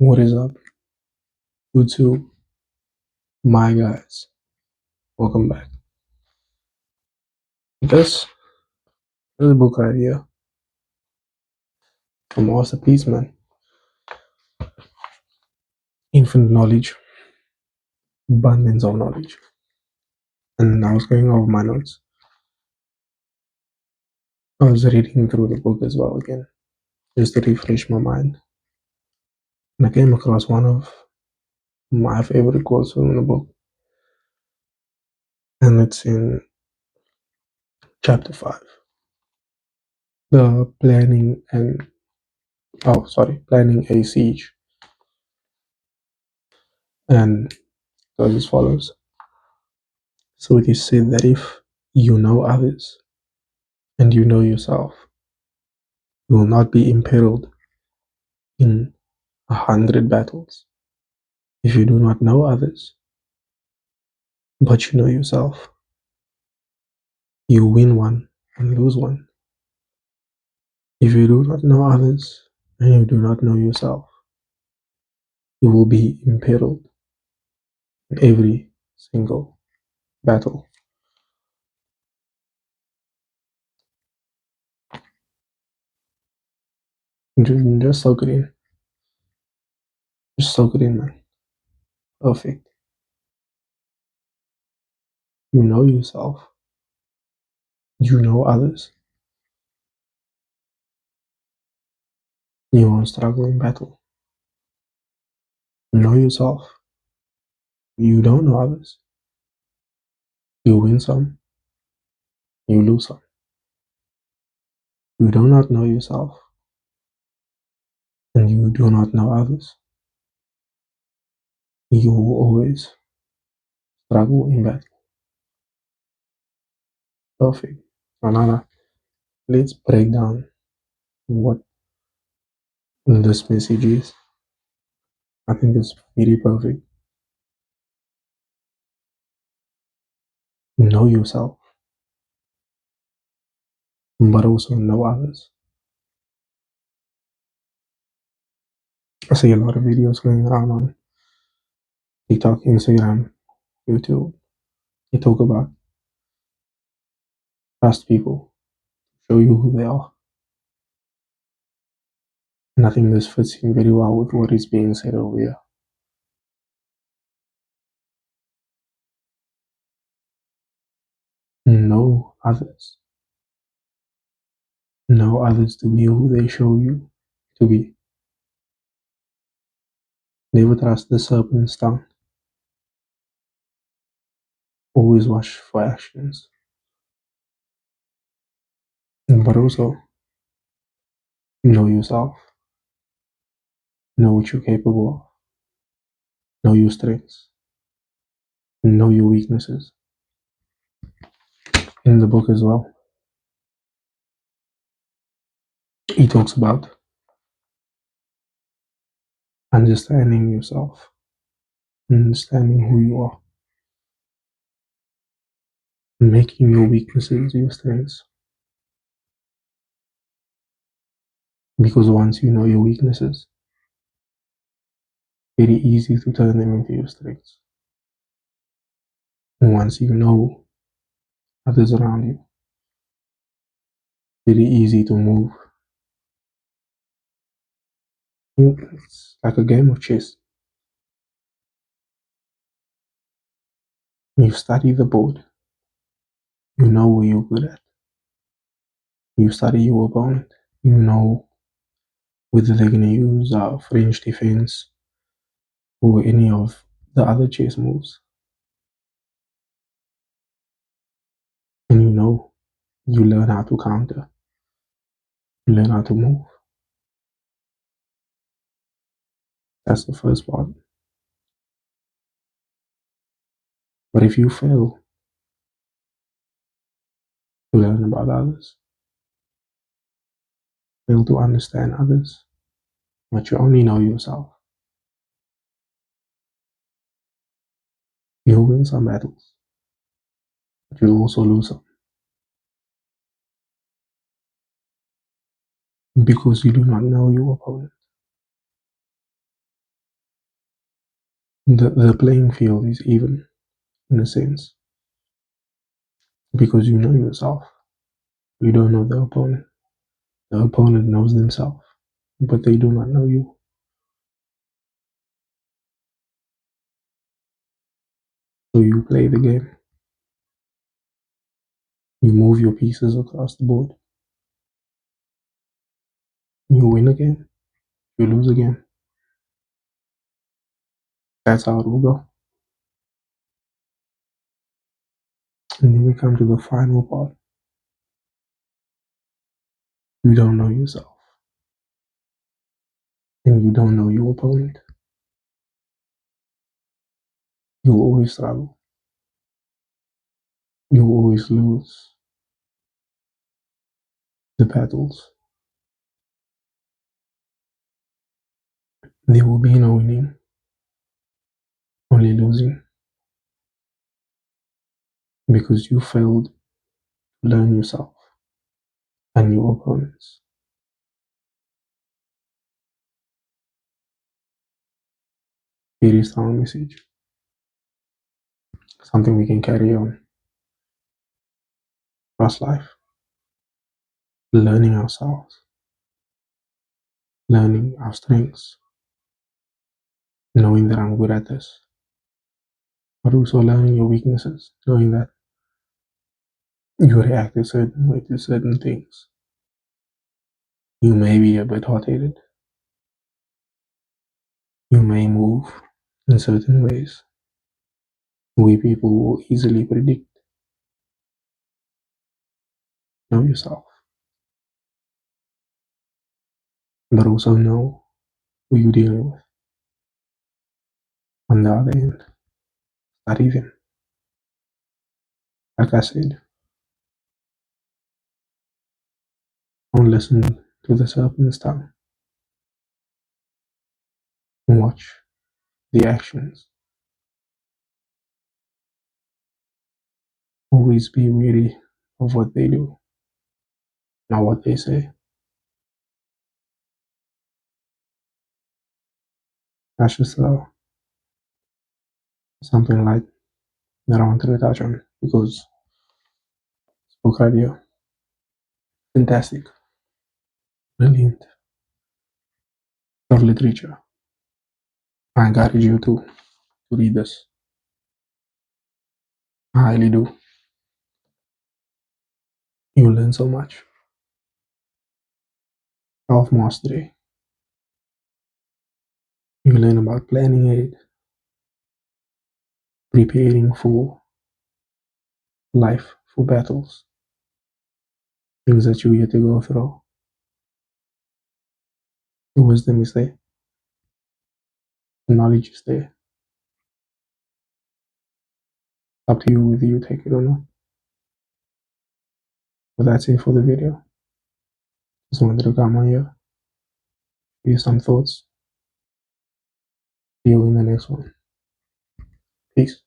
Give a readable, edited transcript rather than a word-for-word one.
What is up, YouTube? My guys, welcome back. This book right here, from Arthur Peaceman, Infinite Knowledge, Abundance of Knowledge. And I was going over my notes. I was reading through the book as well again, just to refresh my mind. And I came across one of my favorite quotes from the book, and it's in chapter 5. The planning a siege. And it goes as follows. So it is said that if you know others and you know yourself, you will not be imperiled in 100 battles. If you do not know others, but you know yourself, you win one and lose one. If you do not know others and you do not know yourself, you will be imperiled in every single battle. Just soak it in. Just soak it in, man. Perfect. You know yourself. You know others. You won't struggle in battle. You know yourself. You don't know others. You win some. You lose some. You do not know yourself. And you do not know others. You will always struggle in battle. Perfect. Now, let's break down what this message is. I think it's very perfect. Know yourself, but also know others. I see a lot of videos going around on TikTok, Instagram, YouTube. They talk about trust people, show you who they are. And I think this fits in very well with what is being said over here. Know others. Know others to be who they show you to be. Never trust the serpent's tongue. Always watch for actions. But also, know yourself. Know what you're capable of. Know your strengths. Know your weaknesses. In the book as well, he talks about understanding yourself, understanding who you are, making your weaknesses your strengths. Because once you know your weaknesses, very easy to turn them into your strengths. And once you know others around you, very easy to move. It's like a game of chess. You study the board. You know what you're good at. You study your opponent. You know whether they're going to use French defense or any of the other chess moves. And you know, you learn how to counter. You learn how to move. That's the first part. But if you fail to learn about others, fail to understand others, but you only know yourself, you'll win some battles, but you'll also lose some. Because you do not know your opponent. The playing field is even in a sense because you know yourself. You don't know the opponent. The opponent knows themselves, but they do not know you. So you play the game. You move your pieces across the board. You win again. You lose again. That's how it will go. And then we come to the final part. You don't know yourself. And you don't know your opponent. You'll always struggle. You'll always lose the battles. There will be no winning, only losing, because you failed to learn yourself and your opponents. Here is our message, something we can carry on across life. Learning ourselves, learning our strengths, knowing that I'm good at this, but also learning your weaknesses, knowing that you react a certain way to certain things. You may be a bit hot-headed. You may move in certain ways we people will easily predict. Know yourself, but also know who you're dealing with. On the other end, not even. Like I said, don't listen to the serpent's tongue. Watch the actions. Always be wary of what they do, not what they say. That's just something like that I wanted to touch on because book idea, fantastic, brilliant, of literature. I encourage you to read this. I highly do. You learn so much. Self mastery. You learn about planning aid, preparing for life, for battles, things that you yet to go through. The wisdom is there, the knowledge is there. Up to you whether you take it or not. But that's it for the video. Just wanted to come on here, give you some thoughts. See you in the next one. Peace.